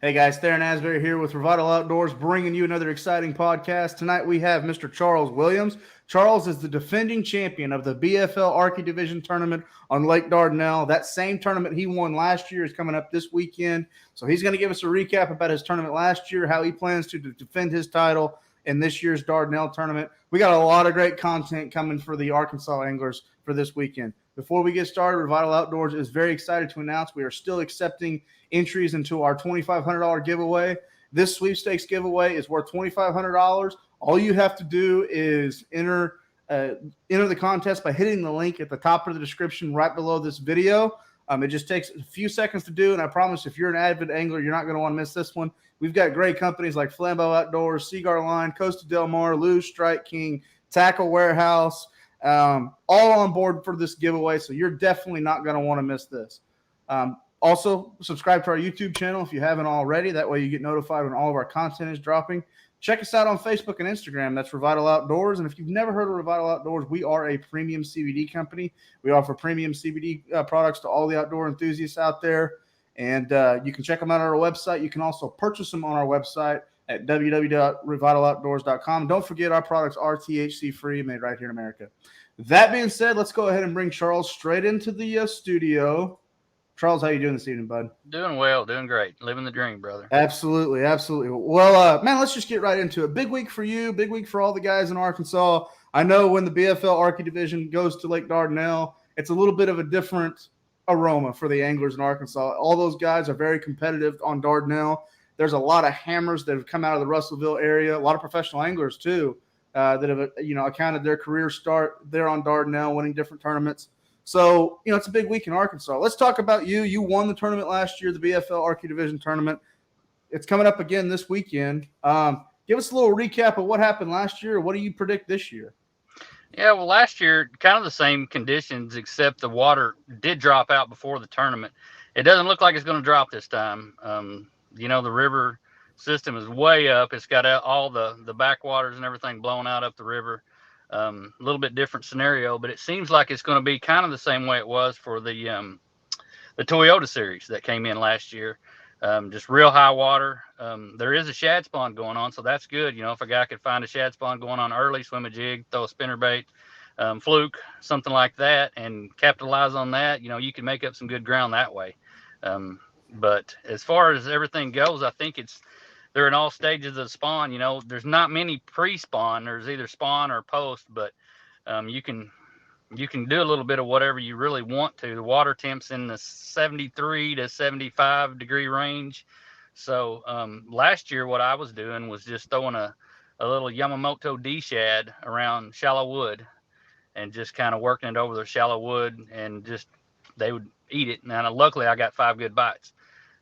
Hey guys, Theron Asbury here with Revital Outdoors, bringing you another exciting podcast. Tonight we have Mr. Charles Williams. Charles is the defending champion of the BFL Arkie Division tournament on Lake Dardanelle. That same tournament he won last year is coming up this weekend. So he's going to give us a recap about his tournament last year, how he plans to defend his title in this year's Dardanelle tournament. We got a lot of great content coming for the Arkansas anglers for this weekend. Before we get started, Revital Outdoors is very excited to announce we are still accepting entries into our $2,500 giveaway. This sweepstakes giveaway is worth $2,500. All you have to do is enter the contest by hitting the link at the top of the description right below this video. It just takes a few seconds to do, and I promise if you're an avid angler, you're not going to want to miss this one. We've got great companies like Flambeau Outdoors, Seaguar Line, Costa Del Mar, Lou, Strike King, Tackle Warehouse, all on board for this giveaway, so you're definitely not going to want to miss this. Also, subscribe to our YouTube channel if you haven't already. That way you get notified when all of our content is dropping. Check us out on Facebook and Instagram. That's Revital Outdoors. And if you've never heard of Revital Outdoors, we are a premium CBD company. We offer premium CBD products to all the outdoor enthusiasts out there. And you can check them out on our website. You can also purchase them on our website at www.revitaloutdoors.com. Don't forget our products are THC-free, made right here in America. That being said, let's go ahead and bring Charles straight into the studio. Charles, how you doing this evening, bud? Doing well, doing great. Living the dream, brother. Absolutely, absolutely. Well, man, let's just get right into it. Big week for you, big week for all the guys in Arkansas. I know when the BFL Arkie Division goes to Lake Dardanelle, it's a little bit of a different aroma for the anglers in Arkansas. All those guys are very competitive on Dardanelle. There's a lot of hammers that have come out of the Russellville area, a lot of professional anglers too, that have accounted their career start there on Dardanelle, winning different tournaments. So, it's a big week in Arkansas. Let's talk about you. You won the tournament last year, the BFL Arkie Division tournament. It's coming up again this weekend. Give us a little recap of what happened last year. What do you predict this year? Yeah, well, last year, kind of the same conditions, except the water did drop out before the tournament. It doesn't look like it's going to drop this time. The river system is way up. It's got all the backwaters and everything blown out up the river. A little bit different scenario, but it seems like it's going to be kind of the same way it was for the Toyota series that came in last year. Just real high water. There is a shad spawn going on, so that's good. If a guy could find a shad spawn going on early, swim a jig, throw a spinnerbait, fluke, something like that, and capitalize on that, you can make up some good ground that way. But as far as everything goes, I think they're in all stages of spawn. There's not many pre-spawn. There's either spawn or post, but you can do a little bit of whatever you really want to. The water temp's in the 73 to 75 degree range. So last year, what I was doing was just throwing a little Yamamoto D shad around shallow wood and just kind of working it over the shallow wood, and just they would eat it. And luckily, I got 5 good bites.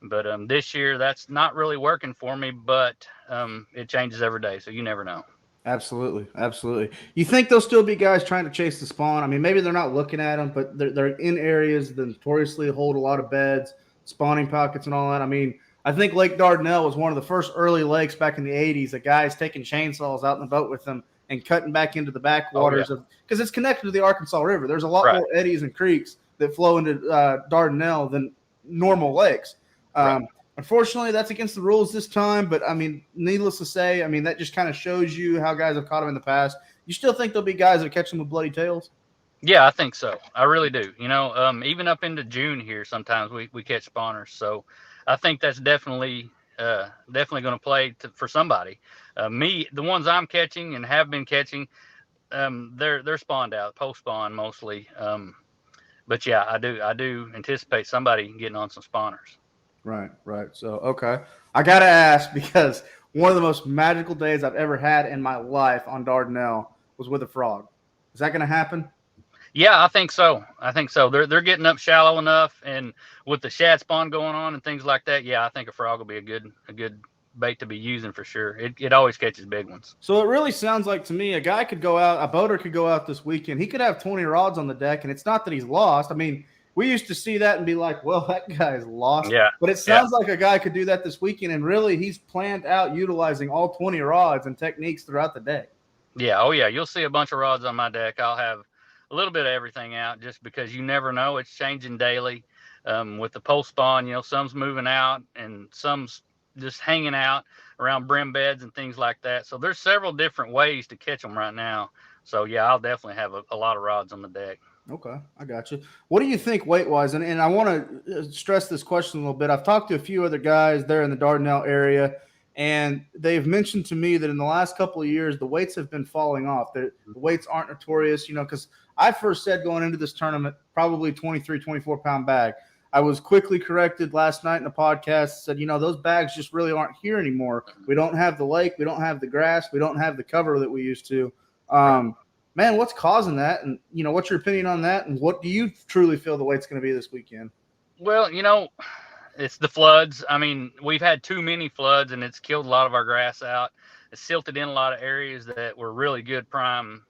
But this year, that's not really working for me, but it changes every day, so you never know. Absolutely, absolutely. You think there'll still be guys trying to chase the spawn? I mean, maybe they're not looking at them, but they're in areas that notoriously hold a lot of beds, spawning pockets and all that. I mean, I think Lake Dardanelle was one of the first early lakes back in the 80s that guys taking chainsaws out in the boat with them and cutting back into the backwaters because it's connected to the Arkansas River. There's a lot more eddies and creeks that flow into Dardanelle than normal lakes. Unfortunately, that's against the rules this time, but I mean, needless to say, I mean, that just kind of shows you how guys have caught them in the past. You still think there'll be guys that catch them with bloody tails? Yeah, I think so. I really do. Even up into June here, sometimes we catch spawners. So I think that's definitely going to play for somebody. The ones I'm catching and have been catching, they're spawned out, post spawn mostly. But yeah, I do anticipate somebody getting on some spawners. Right. So, okay. I got to ask, because one of the most magical days I've ever had in my life on Dardanelle was with a frog. Is that going to happen? Yeah, I think so. They're getting up shallow enough, and with the shad spawn going on and things like that, yeah, I think a frog will be a good bait to be using for sure. It always catches big ones. So it really sounds like to me a boater could go out this weekend. He could have 20 rods on the deck, and it's not that he's lost. I mean, we used to see that and be like, well, that guy's lost. Yeah. But it sounds like a guy could do that this weekend, and really he's planned out utilizing all 20 rods and techniques throughout the day. Yeah. Oh, yeah. You'll see a bunch of rods on my deck. I'll have a little bit of everything out just because you never know. It's changing daily. With the post spawn, some's moving out and some's just hanging out around brim beds and things like that. So there's several different ways to catch them right now. So yeah, I'll definitely have a lot of rods on the deck. Okay, I got you. What do you think weight wise? And I want to stress this question a little bit. I've talked to a few other guys there in the Dardanelle area, and they've mentioned to me that in the last couple of years, the weights have been falling off. The weights aren't notorious, because I first said going into this tournament, probably 23, 24-pound bag. I was quickly corrected last night in a podcast, said, those bags just really aren't here anymore. We don't have the lake. We don't have the grass. We don't have the cover that we used to. Man, what's causing that? And, what's your opinion on that? And what do you truly feel the weight's going to be this weekend? Well, it's the floods. I mean, we've had too many floods, and it's killed a lot of our grass out. It's silted in a lot of areas that were really good prime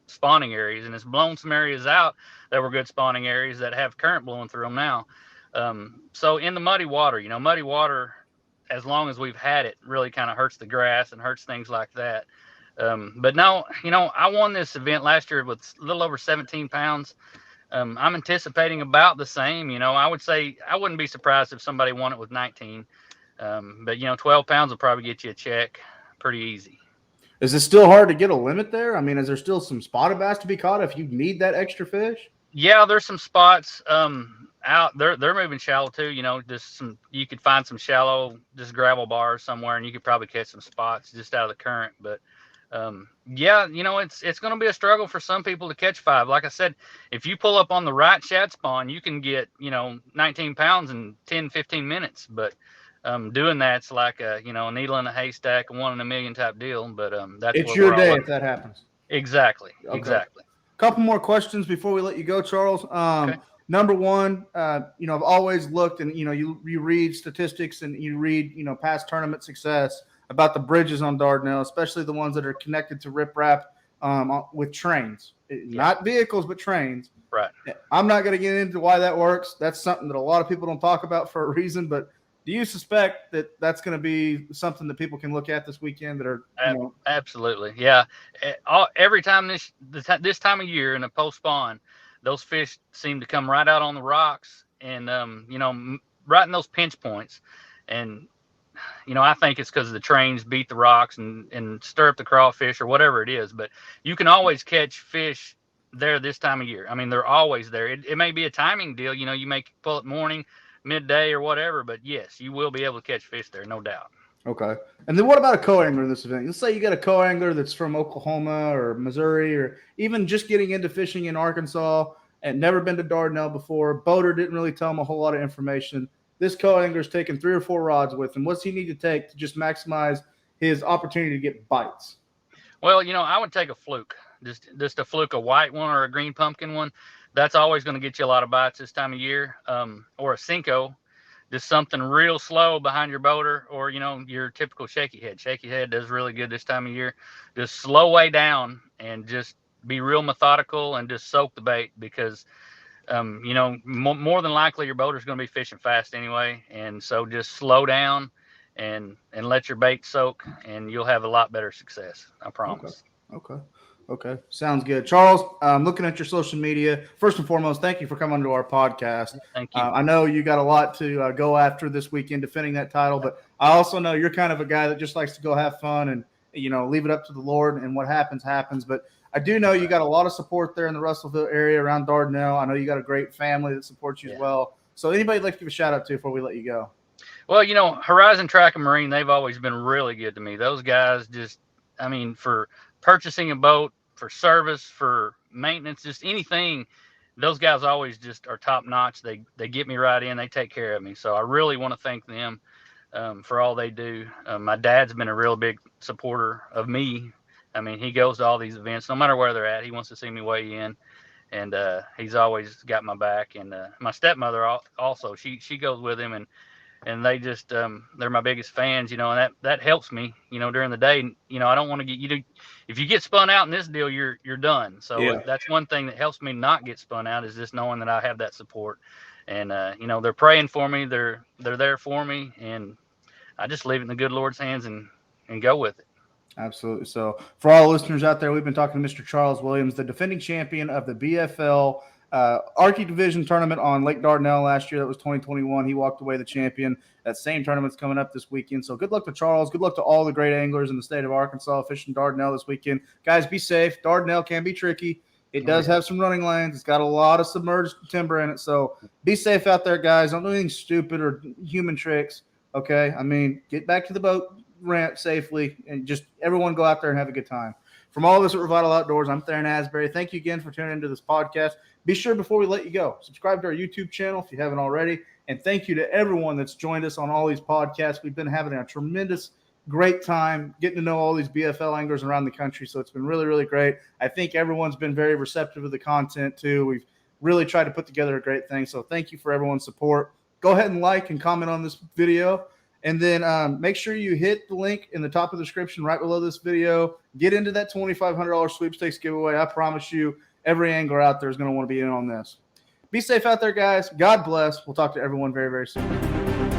spawning areas, and it's blown some areas out that were good spawning areas that have current blowing through them now. So in the muddy water, muddy water, as long as we've had it, really kind of hurts the grass and hurts things like that. But no, I won this event last year with a little over 17 pounds. I'm anticipating about the same. I would say I wouldn't be surprised if somebody won it with 19. But 12 pounds will probably get you a check pretty easy. Is it still hard to get a limit there? I mean, is there still some spotted bass to be caught if you need that extra fish? Yeah, there's some spots out. They're moving shallow too. You could find some shallow, just gravel bars somewhere, and you could probably catch some spots just out of the current. But yeah, it's going to be a struggle for some people to catch 5. Like I said, if you pull up on the right shad spawn, you can get 19 pounds in 10, 15 minutes. But doing that's like a needle in a haystack, a 1 in a million type deal. But that's it's your day if that happens. Exactly. Okay. Exactly. Couple more questions before we let you go, Charles. Okay. Number one, I've always looked, and you read statistics and you read past tournament success about the bridges on Dardanelle, especially the ones that are connected to riprap with trains, not vehicles, but trains. Right. I'm not going to get into why that works. That's something that a lot of people don't talk about for a reason. But do you suspect that that's going to be something that people can look at this weekend that are Absolutely, yeah. Every time this time of year in a post spawn, those fish seem to come right out on the rocks and right in those pinch points. And I think it's because the trains beat the rocks and stir up the crawfish or whatever it is. But you can always catch fish there this time of year. I mean, they're always there. It may be a timing deal. You may pull it morning, midday, or whatever. But yes, you will be able to catch fish there, no doubt. Okay. And then what about a co-angler in this event? Let's say you got a co-angler that's from Oklahoma or Missouri or even just getting into fishing in Arkansas and never been to Dardanelle before. Boater didn't really tell him a whole lot of information. This co-angler's taking 3 or 4 rods with him. What's he need to take to just maximize his opportunity to get bites? Well, I would take a fluke, just a fluke, a white one or a green pumpkin one. That's always going to get you a lot of bites this time of year. Or a Cinco, just something real slow behind your boater, or your typical shaky head. Shaky head does really good this time of year. Just slow way down and just be real methodical and just soak the bait because more than likely your boater's going to be fishing fast anyway, and so just slow down and let your bait soak, and you'll have a lot better success. I promise. Okay. Sounds good. Charles, looking at your social media, first and foremost, thank you for coming to our podcast. Thank you. I know you got a lot to go after this weekend defending that title, but I also know you're kind of a guy that just likes to go have fun and leave it up to the Lord, and what happens. But I do know you got a lot of support there in the Russellville area around Dardanelle. I know you got a great family that supports you as well. So anybody you'd like to give a shout out to before we let you go? Well, Horizon Track and Marine, they've always been really good to me. Those guys for purchasing a boat, for service, for maintenance, just anything, those guys always just are top notch. They get me right in. They take care of me. So I really want to thank them for all they do. My dad's been a real big supporter of me. I mean, he goes to all these events, no matter where they're at. He wants to see me weigh in, and he's always got my back. And my stepmother also, she goes with him, and they just they're my biggest fans, and that helps me, during the day. I don't want to get you. If you get spun out in this deal, you're done. So that's one thing that helps me not get spun out is just knowing that I have that support, and they're praying for me. They're there for me, and I just leave it in the good Lord's hands and go with it. Absolutely. So for all listeners out there, we've been talking to Mr. Charles Williams, the defending champion of the BFL Arkie Division tournament on Lake Dardanelle last year. That was 2021. He walked away the champion. That same tournament's coming up this weekend. So good luck to Charles. Good luck to all the great anglers in the state of Arkansas fishing Dardanelle this weekend. Guys, be safe. Dardanelle can be tricky. It does have some running lanes. It's got a lot of submerged timber in it. So be safe out there, guys. Don't do anything stupid or human tricks. Okay? I mean, get back to the boat ramp safely and just everyone go out there and have a good time. From all of us at Revital Outdoors, I'm Theron Asbury. Thank you again for tuning into this podcast. Be sure before we let you go, subscribe to our YouTube channel if you haven't already. And thank you to everyone that's joined us on all these podcasts. We've been having a tremendous, great time getting to know all these BFL anglers around the country. So it's been really, really great. I think everyone's been very receptive of the content too. We've really tried to put together a great thing. So thank you for everyone's support. Go ahead and like and comment on this video. And then make sure you hit the link in the top of the description right below this video. Get into that $2,500 sweepstakes giveaway. I promise you, every angler out there is going to want to be in on this. Be safe out there, guys. God bless. We'll talk to everyone very, very soon.